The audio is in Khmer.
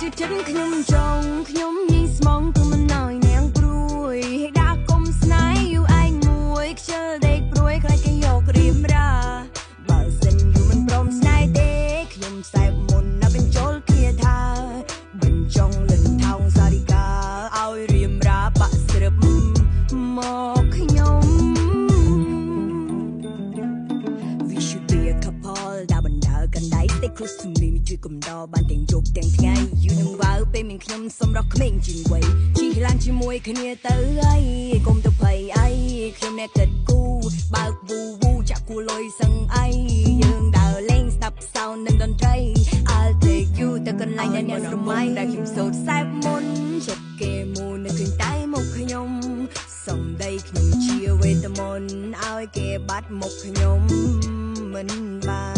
ជឿចិត្តខ្ញុំចង់ខ្ញុំញីស្មងគឺមិនណយនាងព្រួយឲ្យដាក់គុំស្នេហ៍យូរឯងមួយខ្ជិលដេកព្រួយខ្លាចគេយករៀមរាបើសិនយូរមិនព្រមស្នេហ៍ទេខ្ញុំសែបមុនណាបញ្ចូលគ្នាថាបញ្ចង់លិនថោងសារិកាឲ្យរៀមរាបាក់ស្រឹបមកខ្ញុំ We should be a couple ដែលបណ្ដើរកណ្ដៃ Stay close to me ជួយកំដរបានទាំងយប់ទាំងថ្ងៃយូរនឹងវ៉ៅពេលមានខ្ញុំសម្រាប់ក្មេងជាងវ័យជិះឡានជាមួយគ្នាទៅអីកុំទៅភ័យអីខ្ញុំអ្នកគិតគូបើកវូវូចាក់គូលុយសឹងអីយើងដើរលេងស្ដាប់ sound និងតន្ត្រី I'll take you ទៅកន្លែងដែលអ្នកស្រមៃដែលខ្ញុំសូត្រសែបមុនចិត្តគេមូននៅឃើញតែមុខខ្ញុំសំដីខ្ញុំជាវេទមន្តឲ្យគេបាត់មុខខ្ញុំមិនបាន